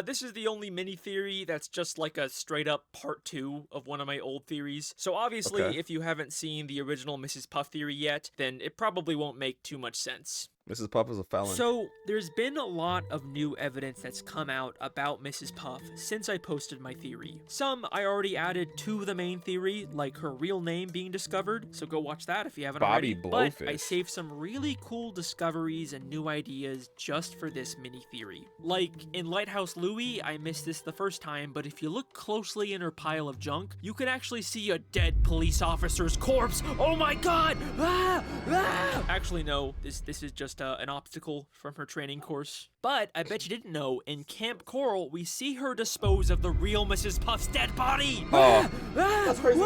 This is the only mini theory that's just like a straight up part 2 of one of my old theories. So obviously, Okay. if you haven't seen the original Mrs. Puff theory yet, then it probably won't make too much sense. Mrs. Puff is a felon. So, there's been a lot of new evidence that's come out about Mrs. Puff since I posted my theory. Some I already added to the main theory, like her real name being discovered, so go watch that if you haven't Bobby already. But I Blowfish. saved some really cool discoveries and new ideas just for this mini theory. Like, in Lighthouse Louie, I missed this the first time, but if you look closely in her pile of junk, you can actually see a dead police officer's corpse! Oh my god! Ah! Ah! Actually, no, this is just an obstacle from her training course. But I bet you didn't know, in Camp Coral, we see her dispose of the real Mrs. Puff's dead body! Oh. That's crazy.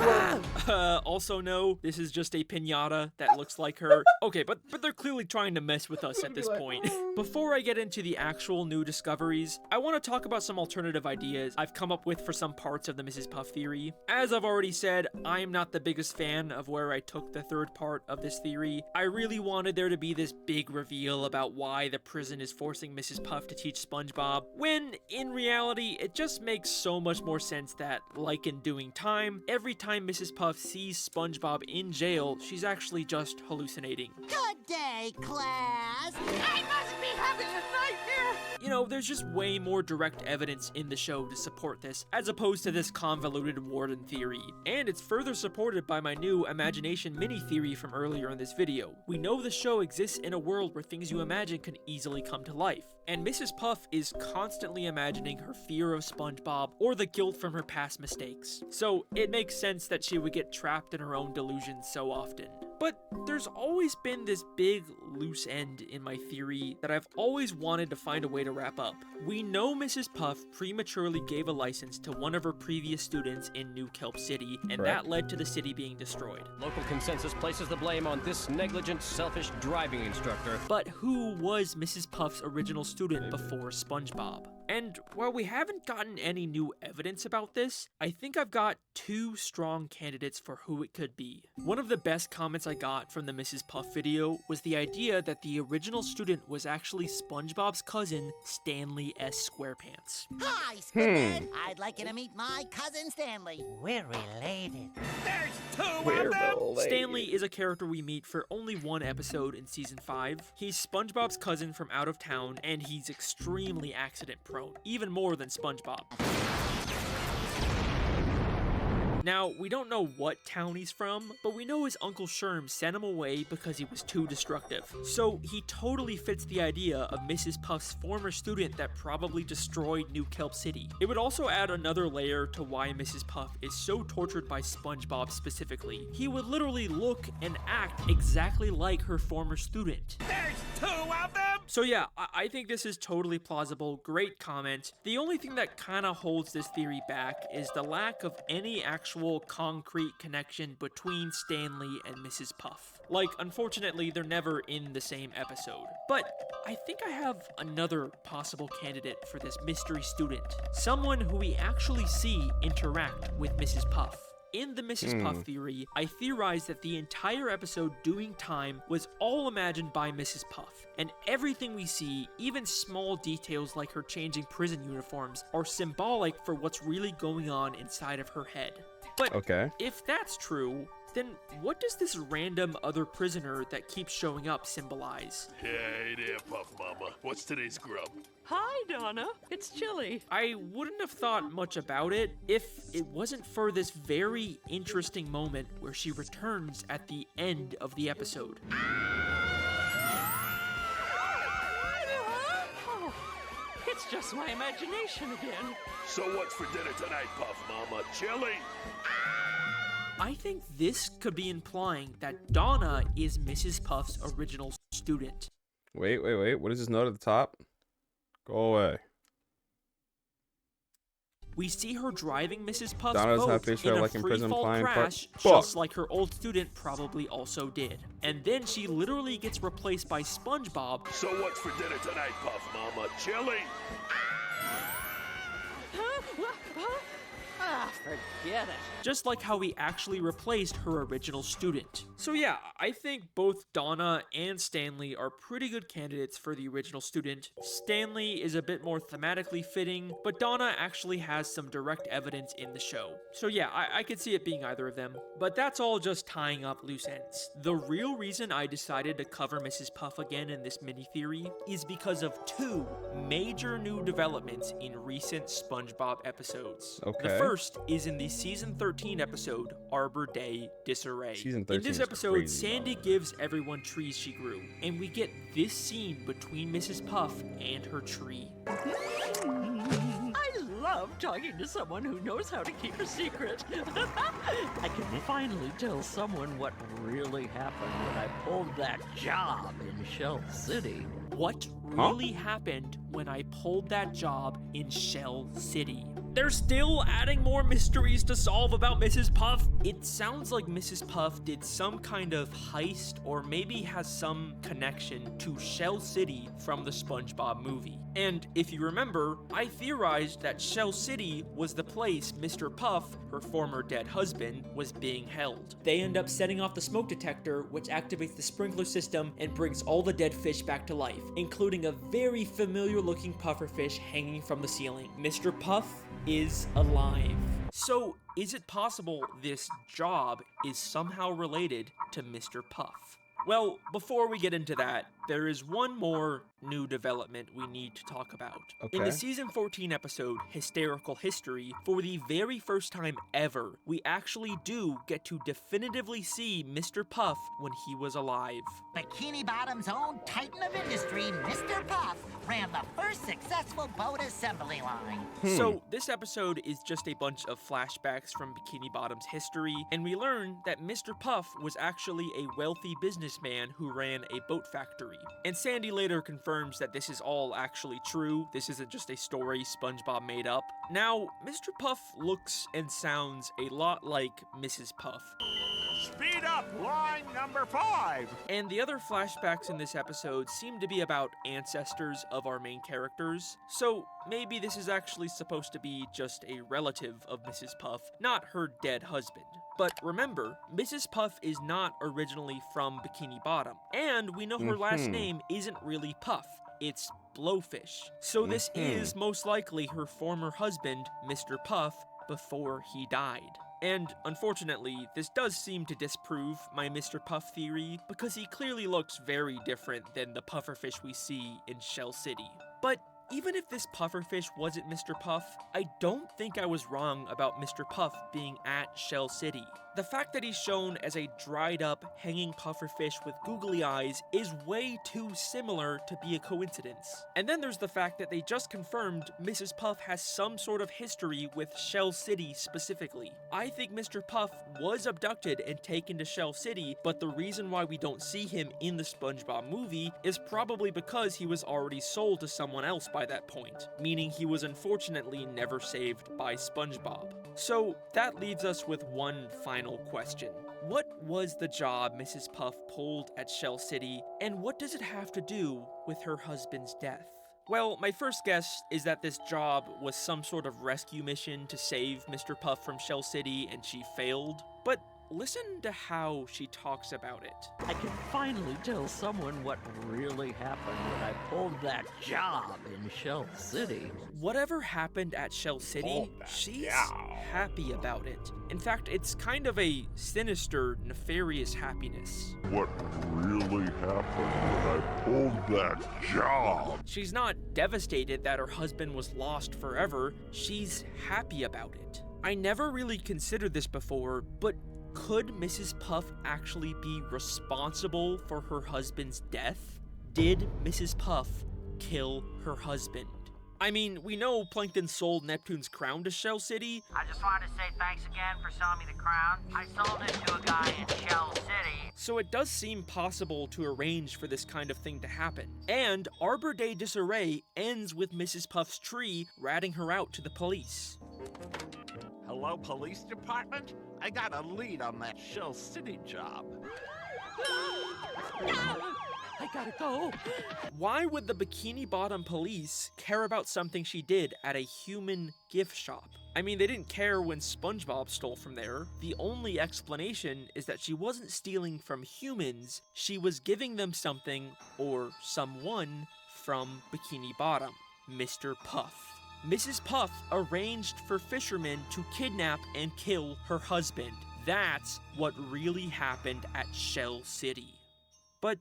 Also no, this is just a piñata that looks like her. Okay, but they're clearly trying to mess with us at this point. Before I get into the actual new discoveries, I want to talk about some alternative ideas I've come up with for some parts of the Mrs. Puff theory. As I've already said, I'm not the biggest fan of where I took the third part of this theory. I really wanted there to be this big reveal about why the prison is forcing Mrs. Puff to teach SpongeBob, when in reality, it just makes so much more sense that, like in Doing Time, every time Mrs. Puff sees SpongeBob in jail, she's actually just hallucinating. Good day, class. I must be having a nightmare. You know, there's just way more direct evidence in the show to support this, as opposed to this convoluted warden theory. And it's further supported by my new imagination mini theory from earlier in this video. We know the show exists in a world where things you imagine can easily come to life. And Mrs. Puff is constantly imagining her fear of SpongeBob or the guilt from her past mistakes. So it makes sense that she would get trapped in her own delusions so often. But there's always been this big loose end in my theory that I've always wanted to find a way to wrap up. We know Mrs. Puff prematurely gave a license to one of her previous students in New Kelp City, and that led to the city being destroyed. Local consensus places the blame on this negligent, selfish driving instructor. But who was Mrs. Puff's original student before SpongeBob? And while we haven't gotten any new evidence about this, I think I've got 2 strong candidates for who it could be. One of the best comments I got from the Mrs. Puff video was the idea that the original student was actually SpongeBob's cousin, Stanley S. Squarepants. Hi, Squidward. I'd like you to meet my cousin Stanley. We're related. There's 2 We're of them! related. Stanley is a character we meet for only 1 episode in season 5. He's SpongeBob's cousin from out of town, and he's extremely accident prone, even more than SpongeBob. Now, we don't know what town he's from, but we know his Uncle Sherm sent him away because he was too destructive. So he totally fits the idea of Mrs. Puff's former student that probably destroyed New Kelp City. It would also add another layer to why Mrs. Puff is so tortured by SpongeBob specifically. He would literally look and act exactly like her former student. There's 2 of them! So yeah, I think this is totally plausible, great comment. The only thing that kinda holds this theory back is the lack of any actual concrete connection between Stanley and Mrs. Puff. Like, unfortunately, they're never in the same episode. But I think I have another possible candidate for this mystery student. Someone who we actually see interact with Mrs. Puff. In the Mrs. Puff theory, I theorized that the entire episode Doing Time was all imagined by Mrs. Puff, and everything we see, even small details like her changing prison uniforms, are symbolic for what's really going on inside of her head. But if that's true, then what does this random other prisoner that keeps showing up symbolize? Hey there, Puff Mama. What's today's grub? Hi, Donna. It's Chili. I wouldn't have thought much about it if it wasn't for this very interesting moment where she returns at the end of the episode. Oh, it's just my imagination again. So what's for dinner tonight, Puff Mama? Chili? I think this could be implying that Donna is Mrs. Puff's original student. Wait. What is this note at the top? Go away. We see her driving Mrs. Puff's Donna's boat happy in a like in prison free-fall flying crash, just like her old student probably also did. And then she literally gets replaced by SpongeBob. So what's for dinner tonight, Puff Mama? Chili? Ah, forget it. Just like how he actually replaced her original student. So yeah, I think both Donna and Stanley are pretty good candidates for the original student. Stanley is a bit more thematically fitting, but Donna actually has some direct evidence in the show. So yeah, I could see it being either of them. But that's all just tying up loose ends. The real reason I decided to cover Mrs. Puff again in this mini-theory is because of two major new developments in recent SpongeBob episodes. Okay. The first is in the season 13 episode, Arbor Day Disarray. Season 13 In this is episode, crazy, Sandy gives everyone trees she grew, and we get this scene between Mrs. Puff and her tree. I love talking to someone who knows how to keep a secret. I can finally tell someone what really happened when I pulled that job in Shell City. What really happened when I pulled that job in Shell City? They're still adding more mysteries to solve about Mrs. Puff. It sounds like Mrs. Puff did some kind of heist or maybe has some connection to Shell City from the SpongeBob movie. And if you remember, I theorized that Shell City was the place Mr. Puff, her former dead husband, was being held. They end up setting off the smoke detector, which activates the sprinkler system and brings all the dead fish back to life, including a very familiar looking pufferfish hanging from the ceiling. Mr. Puff is alive. So, is it possible this job is somehow related to Mr. Puff? Well, before we get into that, there is one more new development we need to talk about. In the Okay. season 14 episode, Hysterical History, for the very first time ever, we actually do get to definitively see Mr. Puff when he was alive. Bikini Bottom's own titan of industry, Mr. Puff, ran the first successful boat assembly line. So, this episode is just a bunch of flashbacks from Bikini Bottom's history, and we learn that Mr. Puff was actually a wealthy businessman who ran a boat factory. And Sandy later confirms that this is all actually true. This isn't just a story SpongeBob made up. Now, Mr. Puff looks and sounds a lot like Mrs. Puff. Speed up, line number 5. And the other flashbacks in this episode seem to be about ancestors of our main characters, so maybe this is actually supposed to be just a relative of Mrs. Puff, not her dead husband. But remember, Mrs. Puff is not originally from Bikini Bottom, and we know her last name isn't really Puff, it's Blowfish. So this is most likely her former husband, Mr. Puff, before he died. And unfortunately, this does seem to disprove my Mr. Puff theory, because he clearly looks very different than the pufferfish we see in Shell City. But even if this pufferfish wasn't Mr. Puff, I don't think I was wrong about Mr. Puff being at Shell City. The fact that he's shown as a dried up, hanging pufferfish with googly eyes is way too similar to be a coincidence. And then there's the fact that they just confirmed Mrs. Puff has some sort of history with Shell City specifically. I think Mr. Puff was abducted and taken to Shell City, but the reason why we don't see him in the SpongeBob movie is probably because he was already sold to someone else by that point, meaning he was unfortunately never saved by SpongeBob. So that leaves us with one final question. What was the job Mrs. Puff pulled at Shell City, and what does it have to do with her husband's death? Well, my first guess is that this job was some sort of rescue mission to save Mr. Puff from Shell City and she failed, but listen to how she talks about it. I can finally tell someone what really happened when I pulled that job in Shell City. Whatever happened at Shell City, she's happy about it. In fact, it's kind of a sinister, nefarious happiness. What really happened when I pulled that job? She's not devastated that her husband was lost forever, she's happy about it. I never really considered this before, but could Mrs. Puff actually be responsible for her husband's death? Did Mrs. Puff kill her husband? I mean, we know Plankton sold Neptune's crown to Shell City. I just wanted to say thanks again for selling me the crown. I sold it to a guy in Shell City. So it does seem possible to arrange for this kind of thing to happen. And Arbor Day Disarray ends with Mrs. Puff's tree ratting her out to the police. Hello, police department? I got a lead on that Shell City job. I I gotta go. Why would the Bikini Bottom police care about something she did at a human gift shop? I mean, they didn't care when Spongebob stole from there. The only explanation is that she wasn't stealing from humans, she was giving them something, or someone, from Bikini Bottom, Mr. Puff. Mrs. Puff arranged for fishermen to kidnap and kill her husband. That's what really happened at Shell City. But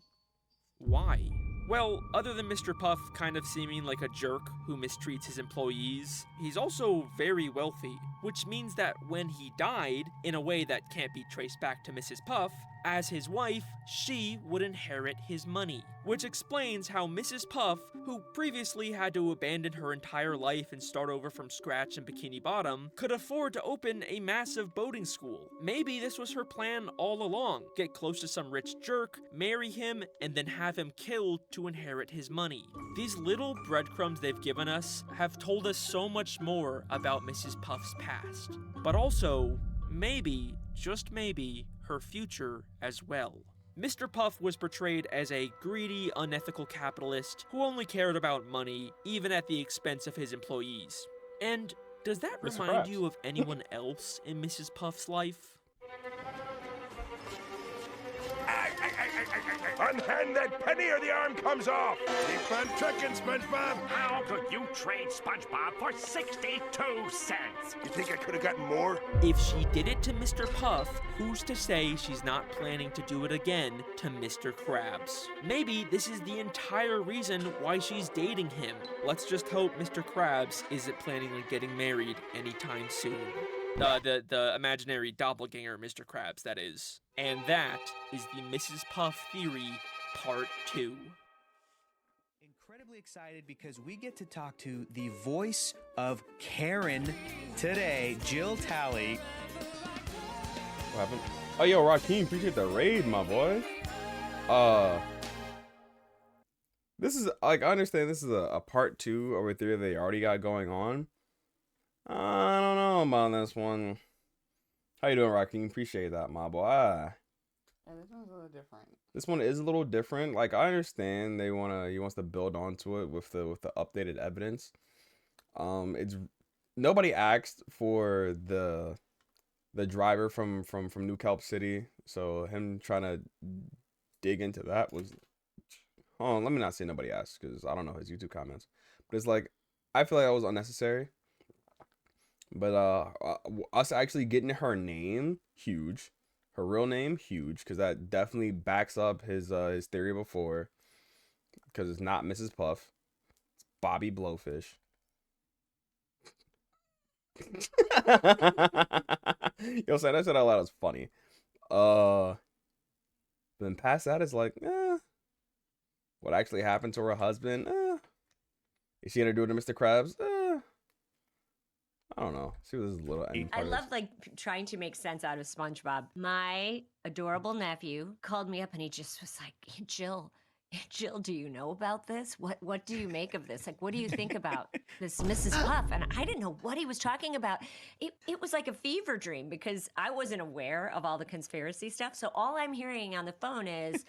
why? Well, other than Mr. Puff kind of seeming like a jerk who mistreats his employees, he's also very wealthy, which means that when he died, in a way that can't be traced back to Mrs. Puff, as his wife, she would inherit his money. Which explains how Mrs. Puff, who previously had to abandon her entire life and start over from scratch in Bikini Bottom, could afford to open a massive boating school. Maybe this was her plan all along. Get close to some rich jerk, marry him, and then have him killed to inherit his money. These little breadcrumbs they've given us have told us so much more about Mrs. Puff's past. But also, maybe, just maybe, her future as well. Mr. Puff was portrayed as a greedy, unethical capitalist who only cared about money, even at the expense of his employees. And does that Mr. remind Krabs. you of anyone else in Mrs. Puff's life? Unhand that penny or the arm comes off! Keep on trucking, SpongeBob! How could you trade SpongeBob for 62 cents? You think I could have gotten more? If she did it to Mr. Puff, who's to say she's not planning to do it again to Mr. Krabs? Maybe this is the entire reason why she's dating him. Let's just hope Mr. Krabs isn't planning on getting married anytime soon. The imaginary doppelganger Mr. Krabs, that is. And that is the Mrs. Puff theory, part 2. Incredibly excited because we get to talk to the voice of Karen today, Jill Talley. What happened? Oh, yo, Raheem, appreciate the raid, my boy. This is, like, I understand this is a part 2 of a theory they already got going on. I don't know about this one. How you doing, Raheem? Appreciate that, my boy. Yeah, this one's a little different. This one is a little different. Like, I understand he wants to build onto it with the updated evidence. It's nobody asked for the driver from New Kelp City, so him trying to dig into that was. Hold on, let me not say nobody asked because I don't know his YouTube comments, but it's like I feel like that was unnecessary. But us actually getting her name, huge. Her real name, huge, because that definitely backs up his theory before. Because it's not Mrs. Puff, it's Bobby Blowfish. Yo, saying I said out loud is funny. But then past that is like, what actually happened to her husband? Is she gonna do it to Mr. Krabs? I don't know. See what this little end I part love is. like trying to make sense out of SpongeBob. My adorable nephew called me up and he just was like, hey, Jill, do you know about this? What do you make of this? Like, what do you think about this Mrs. Puff? And I didn't know what he was talking about. It was like a fever dream because I wasn't aware of all the conspiracy stuff. So all I'm hearing on the phone is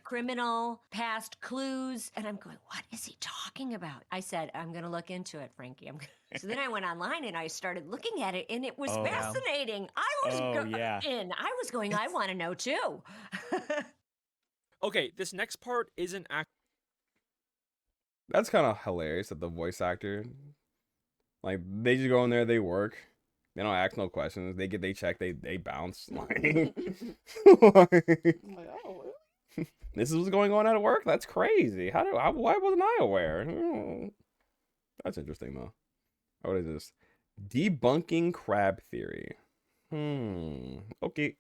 criminal, past clues. And I'm going, what is he talking about? I said, I'm going to look into it, Frankie. So then I went online and I started looking at it and it was fascinating. I was I was going, I want to know too. Okay, this next part isn't That's kind of hilarious that the voice actor, like, they just go in there, they work, they don't ask no questions, they check, they bounce. Like, this is what's going on at work? That's crazy. Why wasn't I aware? That's interesting though. What is this? Debunking crab theory. Okay.